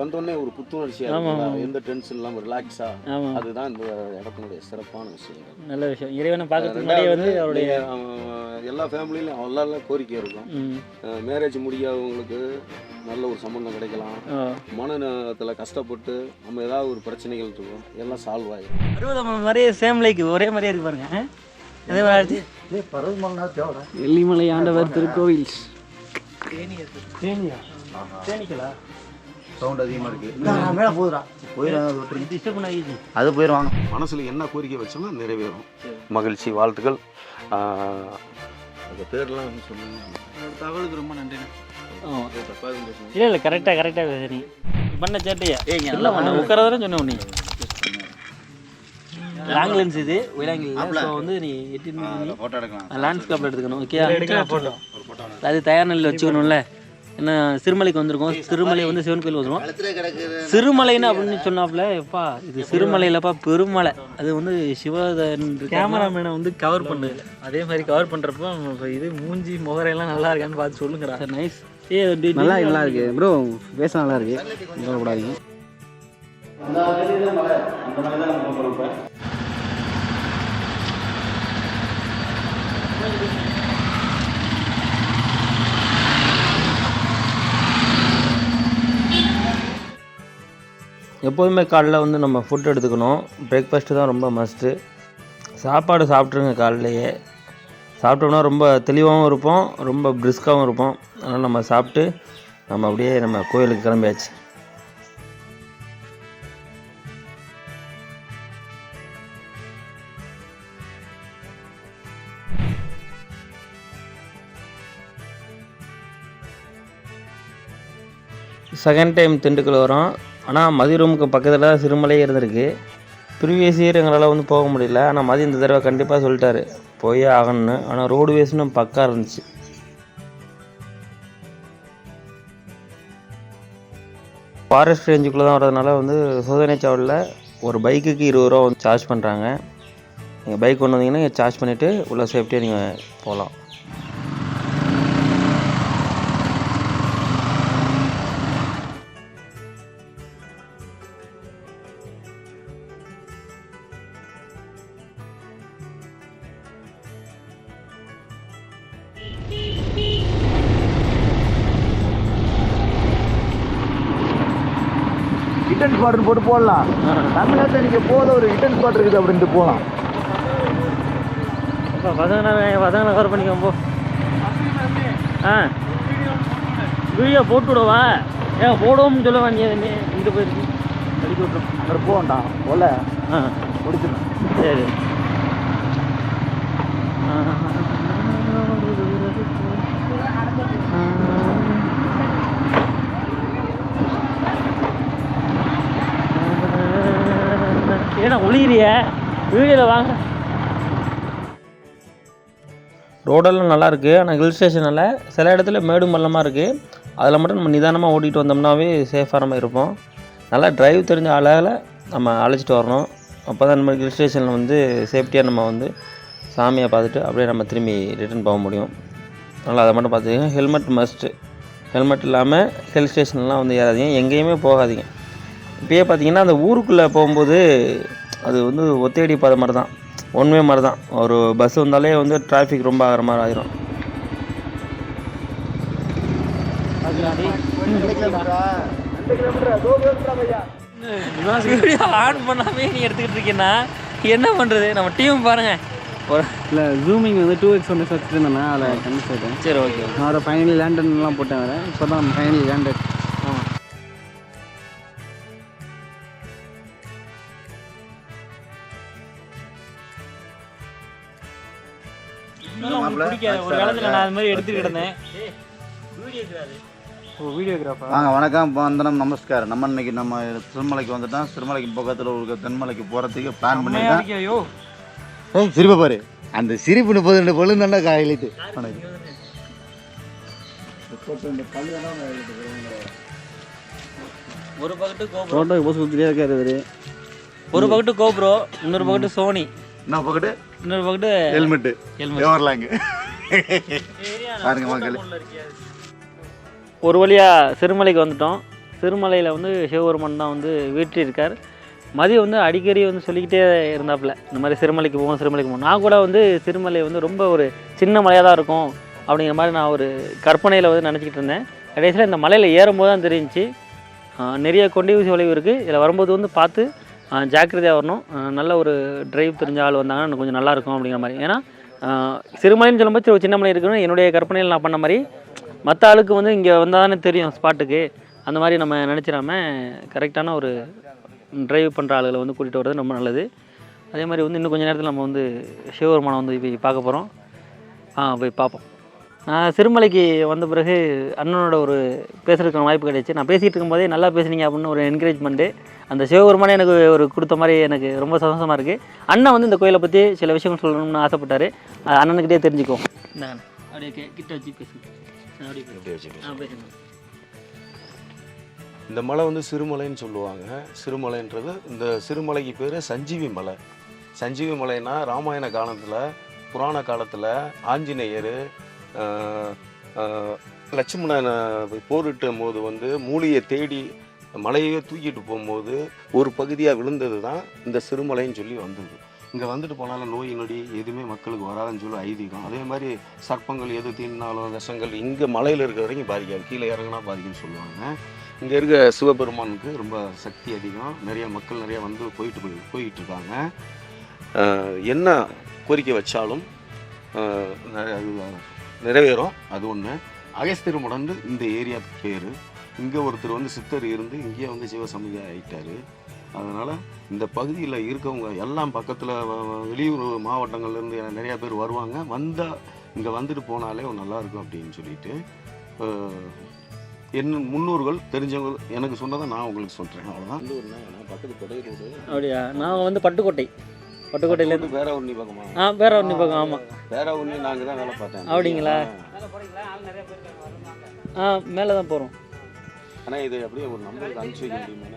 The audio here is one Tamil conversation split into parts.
வந்தோடனே ஒரு புத்துணர்ச்சியாக இருக்கும், எந்த டென்ஷன் இல்லாமல் ரிலாக்ஸாக. அதுதான் இந்த இடத்தினுடைய சிறப்பான விஷயம். நல்ல விஷயம். இறைவனை பார்க்கறதுக்கு முன்னாடியே வந்து அவருடைய எல்லா ஃபேமிலியிலும் அவ்வளோ கோரிக்கை இருக்கும். மேரேஜ் முடியாதவங்களுக்கு நல்ல ஒரு சம்பந்தம் கிடைக்கலாம், மனநலத்தில் கஷ்டப்பட்டு நம்ம ஏதாவது ஒரு பிரச்சனைகள் இருக்கும் எல்லாம் சால்வ் ஆகிடும். பருவதமலை மாதிரியே சேம் லைக் ஒரே மாதிரியே இருக்கு பாருங்க. அதே மாதிரி வெள்ளிமலை ஆண்டவர் திருக்கோவில். சவுண்ட் அதிகமாக இருக்குது, மேலே போதுடா போயிடும், அது போயிடுவாங்க. மனசில் என்ன கோரிக்கை வச்சோம்னா நிறைவேறும். மகிழ்ச்சி, வாழ்த்துக்கள். அந்த பேர்லாம் சொன்னீங்க. தகவலுக்கு ரொம்ப நன்றி. இல்லை இல்லை கரெக்டாக சரி பண்ண சேட்டையா இல்லை பண்ண உட்காரதான் சொன்னேன். நீ லாங் லென்ஸ் இது ஒயிலாங்கில். ஸோ வந்து நீ ஃபோட்டோ எடுக்கலாம், லேண்ட்ஸ்கேப்பில் எடுத்துக்கணும். ஓகே ஃபோட்டோ அது தயார் நிலையில் வச்சுக்கணும்ல. ஏன்னா சிறுமலைக்கு வந்திருக்கோம். சிறுமலை வந்து சிவன் கோயில் வந்துடும். சிறுமலைன்னு அப்படின்னு சொன்னாப்புல எப்பா இது சிறுமலையிலப்பா பெருமலை. அது வந்து சிவதன் கேமராமேனை வந்து கவர் பண்ணுது. அதே மாதிரி கவர் பண்ணுறப்போ இது மூஞ்சி முகரையெல்லாம் நல்லா இருக்கான்னு பார்த்து சொல்லுங்கடா. Sir nice. நல்லா இருக்கு ப்ரோ, பேச நல்லா இருக்கு, கூடாதீங்க. எப்போதுமே காலைல வந்து நம்ம ஃபுட் எடுத்துக்கணும். பிரேக்ஃபாஸ்ட்டு தான் ரொம்ப மஸ்ட்டு. சாப்பாடு சாப்பிட்ருங்க காலைலையே. சாப்பிட்டோம்னா ரொம்ப தெளிவாகவும் இருப்போம், ரொம்ப பிரிஸ்காகவும் இருப்போம். அதனால் நம்ம சாப்பிட்டு நம்ம அப்படியே நம்ம கோயிலுக்கு கிளம்பியாச்சு. செகண்ட் டைம் திண்டுக்கல் வரோம். ஆனால் மதிய ரூமுக்கு பக்கத்தில் சிறுமலையே இருந்திருக்கு. ப்ரீவியஸ் இயர் எங்களால் வந்து போக முடியல. ஆனால் மதியம் இந்த தடவை கண்டிப்பாக சொல்லிட்டாரு போயே ஆகணும்னு. ஆனால் ரோடுவேஸ்னும் பக்கா இருந்துச்சு. ஃபாரஸ்ட் ரேஞ்சுக்குள்ளே தான் வரதுனால வந்து சோதனை சாவடியில் ஒரு பைக்குக்கு 20 ரூபா வந்து சார்ஜ் பண்ணுறாங்க. நீங்கள் பைக் கொண்டு வந்தீங்கன்னா சார்ஜ் பண்ணிவிட்டு உள்ள சேஃப்டியாக நீங்கள் போகலாம். ரிட்டன் ஸ்பாட்னு போட்டு போடலாம். தமிழ்நாட்டில் நீங்கள் போத ஒரு ரிட்டன் ஸ்பாட் இருக்குது அப்படின்ட்டு போகலாம். பசங்களை கவர் பண்ணிக்கோ போ. வீடியோ போட்டு விடவா? ஏன் போடுவோம்னு சொல்ல வேண்டிய இங்கே போயிருக்கு அடிக்க விட்டுரும். அங்கே போகண்டா போல முடிச்சிடும். சரி ஏன்னா ஒளிகிறிய வீடியோவில் வாங்க. ரோடெல்லாம் நல்லாயிருக்கு. ஆனால் ஹில் ஸ்டேஷனில் சில இடத்துல மேடு மல்லமாக இருக்குது. அதில் மட்டும் நம்ம நிதானமாக ஓட்டிகிட்டு வந்தோம்னாவே சேஃபாக நம்ம இருப்போம். நல்லா டிரைவ் தெரிஞ்ச ஆளால் நம்ம அழைச்சிட்டு வரணும். அப்போ தான் நம்ம ஹில் ஸ்டேஷனில் வந்து சேஃப்டியாக நம்ம வந்து சாமியை பார்த்துட்டு அப்படியே நம்ம திரும்பி ரிட்டர்ன் போக முடியும். அதனால் அதை மட்டும் பார்த்துக்கங்க. Helmet must. ஹெல்மெட் இல்லாமல் ஹில் ஸ்டேஷன்லாம் வந்து ஏறாதீங்க, எங்கேயுமே போகாதீங்க. இப்போயே பார்த்தீங்கன்னா அந்த ஊருக்குள்ளே போகும்போது அது வந்து ஒத்தையடி பாதை மாதிரி தான், ஒன்வே மாதிரி தான். ஒரு பஸ் வந்தாலே வந்து டிராஃபிக் ரொம்ப ஆகிற மாதிரி ஆகிரும். வீடியோ ஆன் பண்ணாமே நீ எடுத்துக்கிட்டு இருக்கீங்கன்னா என்ன பண்ணுறது? நம்ம டீம் பாருங்கள். இல்லை ஜூமிங் வந்து 2x ஒன்று வச்சுட்டு இருந்தேன்னா அதில் கன்ஃபியூஸ் ஆகிட்டேன். சரி ஓகே. நான் ஒரு ஃபைனலி லேண்டன்லாம் போட்டேன் வேறு. இப்போ தான் நம்ம ஃபைனலி லேண்டட். ஒரு காலத்தில் நான் அது மாதிரி எடுத்துக்கிட்டு இருந்தேன். வாங்க வணக்கம், வந்தனம், நமஸ்காரம். நம்ம இன்னைக்கு நம்ம சிறுமலைக்கு வந்துட்டோம். சிறுமலைக்கு பக்கத்தில் ஒரு தென்மலைக்கு போகிறதுக்கு பிளான் பண்ணியிருக்கேன். ஏய் சிரிப்பை பாரு, அந்த சிரிப்பு 32 பல்லு நல்லா காயிலிட்டு ஒரு பக்கெட்டு கோப்ரோ, ஃபோட்டோக்கு போஸ்ட் கொடுத்துட்டே இருக்காரு. ஒரு பக்கெட்டு கோப்ரோ, இன்னொரு பக்கெட்டு சோனி, இன்னொரு பக்கெட்டு இன்னொரு பக்கெட்டு ஹெல்மெட்டு. எவர்லாங்க பாருங்க மக்கள். ஒரு வழியாக சிறுமலைக்கு வந்துட்டோம். சிறுமலையில் வந்து சிவபெருமான் தான் வந்து வீற்றிருக்கார். மதியம் வந்து அடிக்கடி வந்து சொல்லிக்கிட்டே இருந்தாப்புல, இந்த மாதிரி சிறுமலைக்கு போவோம். நான் கூட வந்து சிறுமலை வந்து ரொம்ப ஒரு சின்ன மலையாக தான் இருக்கும் அப்படிங்கிற மாதிரி நான் ஒரு கற்பனையில் வந்து நினச்சிக்கிட்டு இருந்தேன். கடைசியில் இந்த மலையில் ஏறும்போது தான் தெரிஞ்சிச்சு நிறைய கொண்டி ஊசி வளைவு இருக்குது. இதில் வரும்போது வந்து பார்த்து ஜாக்கிரதையாக வரணும். நல்ல ஒரு டிரைவ் தெரிஞ்ச ஆள் வந்தாங்கன்னா கொஞ்சம் நல்லாயிருக்கும் அப்படிங்கிற மாதிரி. ஏன்னா சிறுமலைன்னு சொல்லும்போது ஒரு சின்ன மலை இருக்குன்னு என்னுடைய கற்பனையில் நான் பண்ண மாதிரி மற்ற ஆளுக்கு வந்து இங்கே வந்தால் தானே தெரியும் ஸ்பாட்டுக்கு. அந்த மாதிரி நம்ம நினச்சிடாம கரெக்டான ஒரு டிரைவ் பண்ணுற ஆளுகளை வந்து கூட்டிகிட்டு வர்றது ரொம்ப நல்லது. அதே மாதிரி வந்து இன்னும் கொஞ்சம் நேரத்தில் நம்ம வந்து சிவபெருமானை வந்து போய் பார்க்க போகிறோம். போய் பார்ப்போம். நான் சிறுமலைக்கு வந்த பிறகு அண்ணனோட ஒரு பேசுகிறதுக்கான வாய்ப்பு கிடைச்சி. நான் பேசிகிட்டு இருக்கும்போதே நல்லா பேசுனீங்க அப்படின்னு ஒரு என்கரேஜ்மெண்ட்டு அந்த சிவபெருமானே எனக்கு ஒரு கொடுத்த மாதிரி எனக்கு ரொம்ப சந்தோஷமாக இருக்குது. அண்ணன் வந்து இந்த கோயிலை பற்றி சில விஷயங்கள் சொல்லணும்னு ஆசைப்பட்டார். அண்ணனுக்கிட்டே தெரிஞ்சுக்குவோம். இந்த அப்படியே கிட்ட வச்சு பேசுங்க. இந்த மலை வந்து சிறுமலைன்னு சொல்லுவாங்க. சிறுமலைன்றது இந்த சிறுமலைக்கு பேர் சஞ்சீவி மலை. சஞ்சீவி மலைன்னா ராமாயண காலத்தில் புராண காலத்தில் ஆஞ்சநேயர் லட்சுமணனை போரிட்டும் போது வந்து மூலியை தேடி மலையே தூக்கிட்டு போகும்போது ஒரு பகுதியாக விழுந்தது தான் இந்த சிறுமலைன்னு சொல்லி வந்தது. இங்கே வந்துட்டு போனாலும் நோய் நொடி எதுவுமே மக்களுக்கு வராதுன்னு சொல்லி ஐதீகம். அதே மாதிரி சர்ப்பங்கள் எது தீண்டினாலும் விஷங்கள் இங்கே மலையில் இருக்கிற வரைக்கும் பாதிக்காது, கீழே இறங்கினா பாதிக்குன்னு சொல்லுவாங்க. இங்கே இருக்க சிவபெருமானுக்கு ரொம்ப சக்தி அதிகம். நிறைய மக்கள் நிறையா வந்து போயிட்டு இருக்காங்க. என்ன கோரிக்கை வச்சாலும் நிறைவேறும். அது ஒன்று. அகஸ்தியர் மடம் இந்த ஏரியாவுக்கு பேர். இங்கே ஒருத்தர் வந்து சித்தர் இருந்து இங்கேயே வந்து சிவசமிதி ஆகிட்டார். அதனால் இந்த பகுதியில் இருக்கவங்க எல்லாம் பக்கத்தில் வெளியூர் மாவட்டங்கள்லேருந்து நிறையா பேர் வருவாங்க. வந்தால் இங்கே வந்துட்டு போனாலே நல்லாயிருக்கும் அப்படின்னு சொல்லிட்டு என் முன்னோர்கள் தெரிஞ்சவங்க எனக்கு சொன்னதை நான் உங்களுக்கு சொல்கிறேன். அவ்வளோதான். நான் பக்கத்து கொடையூர். அப்படியா? நான் வந்து பட்டுக்கோட்டையிலேருந்து வேற ஒன்றி பக்கமா? வேற ஒன்றி பக்கம். ஆமாம், வேற ஒன்றி நாங்கள் தான் வேலை பார்த்தேன். அப்படிங்களா? மேலே தான் போகிறோம். ஆனால் இது அப்படியே ஒரு நம்பருக்கு அனுப்பிச்சி வைக்க முடியுமா?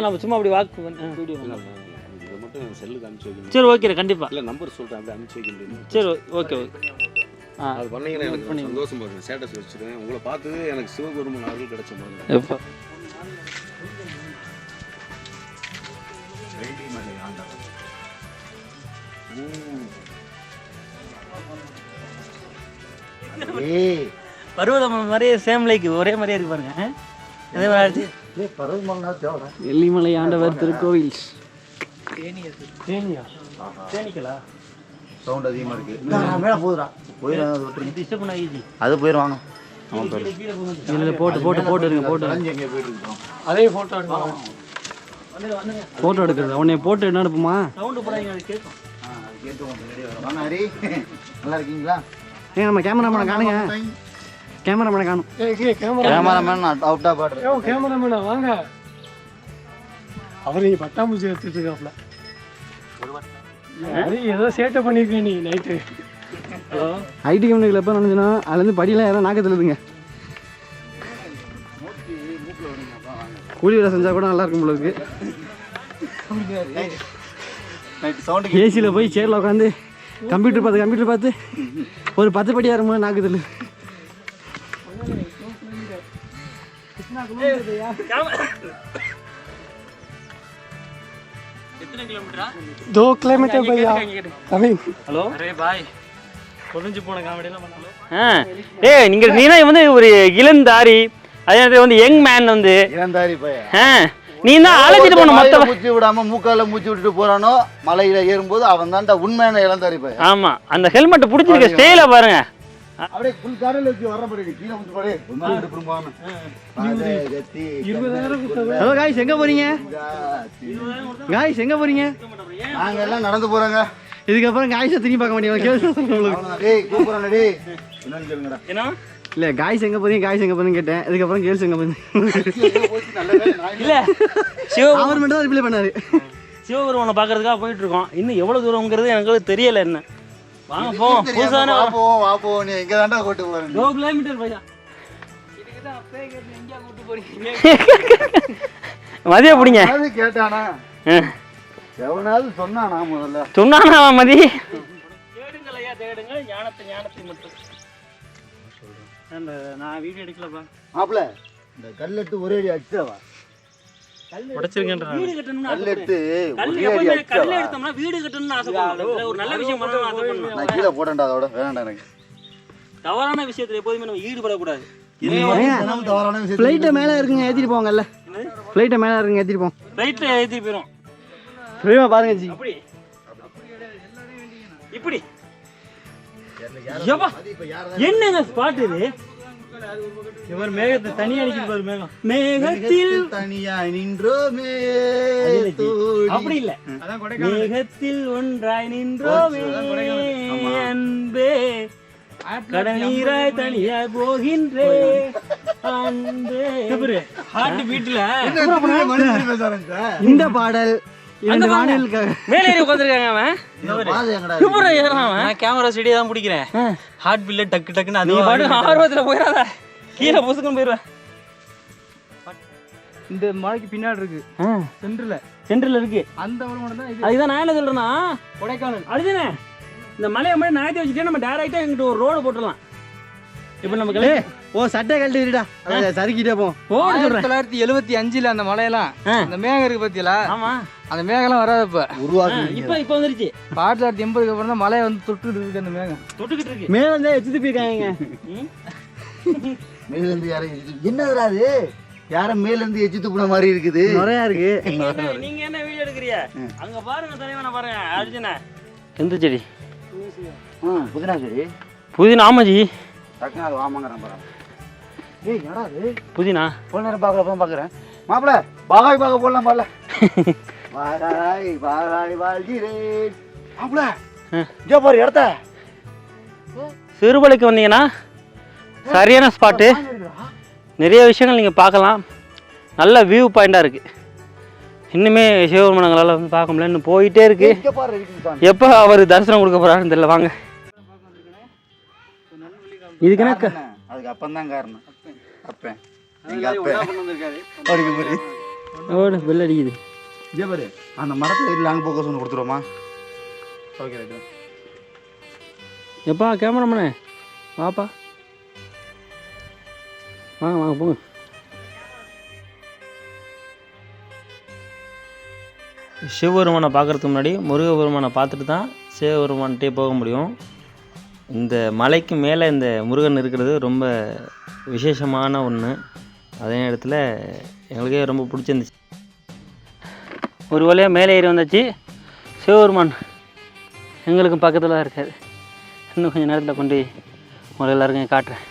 நம்ம சும்மா அப்படி வாக்கு வீடியோ இதை மட்டும் செல்லுக்கு அனுப்பிச்சி வைக்கணும். சரி, ஓகே, கண்டிப்பாக. இல்லை, நம்பர் சொல்கிறேன், அப்படியே அனுப்பிச்சி வைக்க முடியுமா? சரி, ஓகே. அது பண்ணீங்கன்னா எனக்கு சந்தோஷமா இருக்கும். ஸ்டேட்டஸ் வச்சுருக்கேன். உங்களை பார்த்தது எனக்கு சிவபெருமான் அருள் கிடைச்ச மாதிரி. எப்போ பருவதமலை மாதிரியே சேம் லைக் ஒரே மாதிரியே இருக்கு பாருங்க. அதே மாதிரி வெள்ளிமலை ஆண்டவர் திருக்கோவில். தேனிக்கலா சவுண்ட் அதிகமாக இருக்குது. மேலே போதுடா, அது போயிடுவாங்க. இதில் போட்டு இருங்க. அதே ஃபோட்டோ எடுக்கிறது. உடனே போட்டு என்ன எடுப்போமா? சவுண்டு போடாதீங்க, அது கேட்கும். நல்லா இருக்கீங்களா? ஏங்க நம்ம கேமராமேனை காணுங்க. கேமராமேனை காணும். கேமராமேன் அவுட்டா பாடுறேன். கேமராமேனா வாங்க. அவர் நீங்க பட்டாம்பூச்சி எடுத்துட்டு இருக்காப்ல. ஏதோ சேட்டை பண்ணிருக்க நீ நைட்டு. ஐடி கம்பெனிகள் எப்போ நினைச்சுன்னா அதுலேருந்து படியெல்லாம் யாரும் நாக்க தள்ளுதுங்க. கூலி வேலை செஞ்சால் கூட நல்லா இருக்கும் போல இருக்கு. ஏசியில் போய் சேரில் உட்காந்து கம்ப்யூட்டர் பார்த்து ஒரு 10 படி ஏறும்போது நாக்கு தள்ளு. कितने किलोमीटर? 2 किलोमीटर भैया. ஹலோ, அரே பாய். பொறிஞ்சு போன காமெடியெல்லாம் பண்ணலாம். நீனா வந்து ஒரு இளந்தாரி, அதே வந்து யங் மேன் வந்து இளந்தாரி பையன். நீ தான் அழைச்சிட்டு போன மொத்த மூச்சு விடாம மூக்கால மூச்சு விட்டுட்டு போறானோ மலையில ஏறும்போது அவன் தான்டா உண்மையான இளந்தாரி பையன். ஆமா, அந்த ஹெல்மெட் பிடிச்சிருக்க ஸ்டைல பாருங்க. அப்படியே ஃபுல் காரில் வச்சு வரப்படி கீழே வந்து படி ஒன்னால திரும்பாம. ஹலோ காய்ஸ், எங்க போறீங்க? காய்ஸ் எங்க போறீங்க? நாங்க எல்லாம் நடந்து போறோங்க. இதுக்கப்புறம் காய்ஸை திரும்பி பார்க்க மாட்டேங்க. டேய் கூப்பிடுறேன் டேய். என்னன்னு கேளுங்கடா. என்ன? இல்ல காய்ஸ் எங்க போறீங்க கேட்டேன். இதுக்கப்புறம் கேர்ள்ஸ் எங்க போறீங்க? இல்ல, அவர் மட்டும் தான் ரிப்ளை பண்ணாரு. சிவபெருமானை பார்க்கறதுக்காக போயிட்டு இருக்கோம். இன்னும் எவ்வளவு தூரம்ங்கிறது எனக்கு தெரியல. என்ன வாங்க போவோம். புதுசான வா போவோம். நீ எங்க தாண்டா கூட்டு போறேன்? 2 கிலோமீட்டர் பையா. மதிய பிடிங்க. கேட்டானா? எவனாவது சொன்னானா? முதல்ல சொன்னானா மதி? தேடுங்கள் ஐயா, தேடுங்கள் ஞானத்தை மட்டும். நான் வீடியோ எடுக்கலப்பா. மாப்பிள்ள, இந்த கல்லெட்டு ஒரே அடி அடிச்சவா உடைச்சிருக்கேன்ற வீடு கட்டணும்னு கல் எடுத்து கல் ஒரே அடி எப்பவுமே அடிச்சா கல்ல எடுத்தோம்னா வீடு கட்டணும்னு ஆசைப்படுவோம். ஒரு நல்ல விஷயம் பண்ணணும்னு ஆசைப்படணும். நான் கீழே போட்டேன்டா அதோட வேணாண்டா எனக்கு தவறான விஷயத்துல எப்போதுமே நம்ம ஈடுபடக்கூடாது. தவறான விஷயம் ஃப்ளைட்டை மேலே இருக்குங்க ஏற்றிட்டு போங்கல்ல. ஃப்ளைட்டை மேலே இருக்குங்க ஏற்றிட்டு போங்க. ஃப்ளைட்டில் ஏற்றிட்டு போயிடும். ஃப்ரீமாக பாருங்க ஜி. அப்படி இப்படி என்னங்க ஸ்பாட் இது? இவர் மேகத்தை தனியா அடிக்கிட்டு பாரு. மேகம் மேகத்தில் தனியாய் நின்றோமே அப்படி இல்ல, மேகத்தில் ஒன்றாய் நின்றோமே அன்பே கடநீராய் தனியாய் போகின்றே அன்பே. ஹார்ட் பீட்ல இந்த பாடல் மேலே ஏறி உட்காந்துருக்காங்க. அவன் ஏறான். நான் கேமரா ஸ்டடியா தான் பிடிக்கிறேன். ஹார்ட் பீட்ல டக்கு டக்குன்னு அது பாட்டு ஆர்வத்துல போயிடாத, கீழே புசுக்குன்னு போயிடுவேன். இந்த மலைக்கு பின்னாடி இருக்கு சென்டர்ல இருக்கு அந்த ஒரு மட்டும் தான். அதுதான் நான் என்ன சொல்றேன்னா கொடைக்கானல் அதுதானே. இந்த மலையை மட்டும் நகர்த்தி வச்சுட்டே நம்ம டேரக்டா எங்கிட்ட ஒரு ரோடு போட்டுடலாம். இப்போ நமக்கு சட்டை கழட்டி இருடா சறுக்கிட்டே போ. 1975 அந்த மலையெல்லாம் அந்த மேகம் இருக்கு பத்தியில. ஆமா அந்த மேகம்லாம் வராதப்ப உருவாக்கி இப்போ வந்துருச்சு. 1980க்கு அப்புறம் தான் மலையை வந்து தொட்டுக்கிட்டு இருக்கு. அந்த மேகம் தொட்டுக்கிட்டு இருக்கு. மேல தான் எச்சு போயிருக்காங்க. மேல இருந்து யாரும் என்னதுடா அது? யாரும் மேல இருந்து எச்சு துப்புன மாதிரி இருக்குது. நிறையா இருக்கு. நீங்க என்ன வீடியோ எடுக்கிறீங்க? அங்க பாருங்க தலைவனை பாருங்க. அர்ஜுனா எந்த செடி? புதினா செடி. புதினா. ஆமாஜி டக்குனு அது வாமாங்கிறேன் பாரு. ஏய் என்னடா அது? புதினா போன நேரம் பார்க்குறேன் மாப்பிள்ள பாகாய் பார்க்க போடலாம் பாடல. வாராய் வாராய் வாழ்கிறேன் மாப்பிள்ள இங்கே பாரு இடத்த. சிறுமலைக்கு வந்தீங்கன்னா சரியான ஸ்பாட்டு. நிறைய விஷயங்கள் நீங்கள் பார்க்கலாம். நல்ல வியூ பாயிண்டாக இருக்குது. இன்னுமே சிவபெருமானங்களால் வந்து பார்க்க முடியல. இன்னும் போயிட்டே இருக்குது. இங்கே பாரு இருக்குது. எப்போ அவர் தரிசனம் கொடுக்க போகிறாருன்னு தெரியல. வாங்க. இதுக்கு என்ன அதுக்கு அப்பந்தான் காரணம். அப்பேன் எங்கள் அப்பேன் ஓடு பெல் அடிக்குது. இங்கே பாரு அந்த மரத்தில் இல்லை அங்கே போக்கஸ் ஒன்று கொடுத்துருவோமா? Okay right. எப்பா கேமராமேனே வாப்பா, வாங்க வாங்க போங்க. சிவபெருமானை பார்க்குறதுக்கு முன்னாடி முருகபெருமானை பார்த்துட்டு தான் சிவபெருமான்கிட்டே போக முடியும். இந்த மலைக்கு மேலே இந்த முருகன் இருக்கிறது ரொம்ப விசேஷமான ஒன்று. அதே நேரத்தில் எங்களுக்கே ரொம்ப பிடிச்சிருந்துச்சு. ஒரு வழியாக மேலே ஏறி வந்தாச்சு. சிவபெருமான் எங்களுக்கும் பக்கத்தில் தான் இருக்காது. இன்னும் கொஞ்சம் நேரத்தில் கொண்டு உங்களை எல்லாருக்கும் காட்டுறேன்.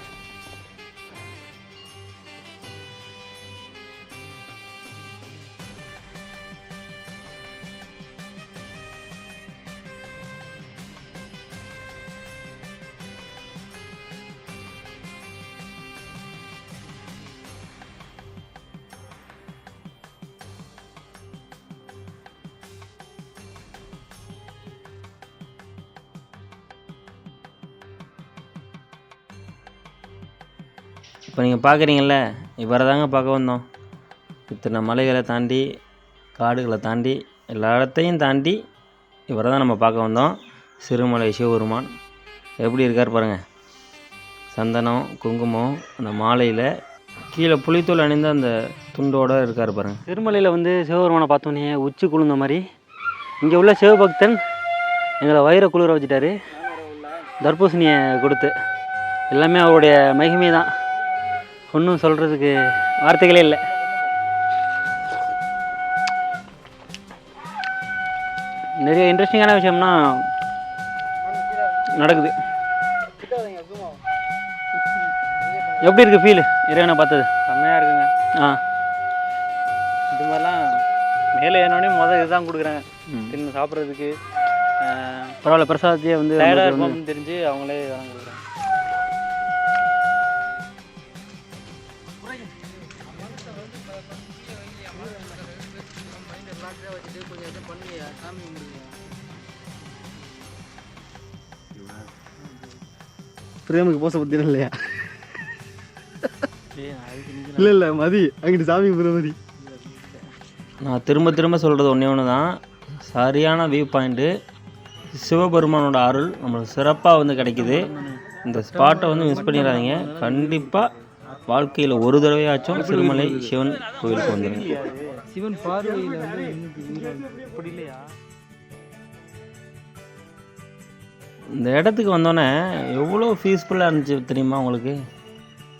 இப்போ நீங்கள் பார்க்குறீங்கள, இவரை தாங்க பார்க்க வந்தோம். இத்தனை மலைகளை தாண்டி காடுகளை தாண்டி எல்லா இடத்தையும் தாண்டி இவரை தான் நம்ம பார்க்க வந்தோம். சிறுமலை சிவபெருமான் எப்படி இருக்கார் பாருங்கள். சந்தனம் குங்குமம் அந்த மாலையில் கீழே புளித்தூள் அணிந்த அந்த துண்டோடு இருக்கார் பாருங்கள். திருமலையில் வந்து சிவபெருமானை பார்த்தோன்னே உச்சி குளிர்ந்த மாதிரி இங்கே உள்ள சிவபக்தன் எங்களை வயிறை குளிர வச்சுட்டாரு. தர்பூசணியை கொடுத்து எல்லாமே அவருடைய மகிமை தான். ஒன்றும் சொல்கிறதுக்கு வார்த்தைகளே இல்லை. நிறைய இன்ட்ரெஸ்டிங்கான விஷயம்னா நடக்குது. எப்படி இருக்குது ஃபீல் இறைவனை பார்த்தது? செம்மையாக இருக்குங்க. இது மாதிரிலாம் மேலே ஏறினோடனே முதல் இதுதான் கொடுக்குறாங்க தின்னு சாப்பிட்றதுக்கு. பரவாயில்ல, பிரசாதத்தையே வந்து டயர்டாக இருக்கும்னு தெரிஞ்சு அவங்களே இதெல்லாம் கொடுக்குறாங்க. பிரேமுக்கு போச பற்றி இல்லையா? இல்லை மதி அங்கிட்டு சாமி கும்பிட்ற மாதிரி. நான் திரும்ப திரும்ப சொல்கிறது ஒன்று தான், சரியான வியூ பாயிண்ட்டு. சிவபெருமானோட அருள் நம்மளுக்கு சிறப்பாக வந்து கிடைக்குது. இந்த ஸ்பாட்டை வந்து மிஸ் பண்ணிடாதீங்க. கண்டிப்பாக வாழ்க்கையில் ஒரு தடவையாச்சும் சிறுமலை சிவன் கோவிலுக்கு வந்துடுங்க. சிவன் பார்வையில் வந்து எனக்கு உயிர் அப்படி இல்லையா? இந்த இடத்துக்கு வந்தோடனே எவ்வளோ பீஸ்ஃபுல்லாக இருந்துச்சு தெரியுமா உங்களுக்கு?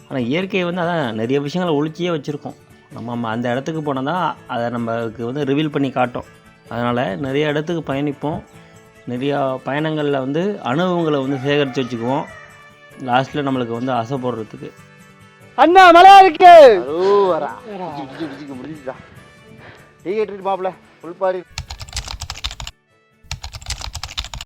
ஆனால் இயற்கை வந்து அதான் நிறைய விஷயங்களை ஒழிச்சியே வச்சுருக்கோம். நம்ம அந்த இடத்துக்கு போனால் தான் அதை நம்மளுக்கு வந்து ரிவீல் பண்ணி காட்டும். அதனால் நிறைய இடத்துக்கு பயணிப்போம். நிறையா பயணங்களில் வந்து அனுபவங்களை வந்து சேகரித்து வச்சுக்குவோம். லாஸ்ட்டில் நம்மளுக்கு வந்து ஆசை போடுறதுக்கு. அண்ணா மழை இருக்கு. முடிஞ்சுதான் டீ கேட்டு மாப்பிள்ள ஃபுல் பாடி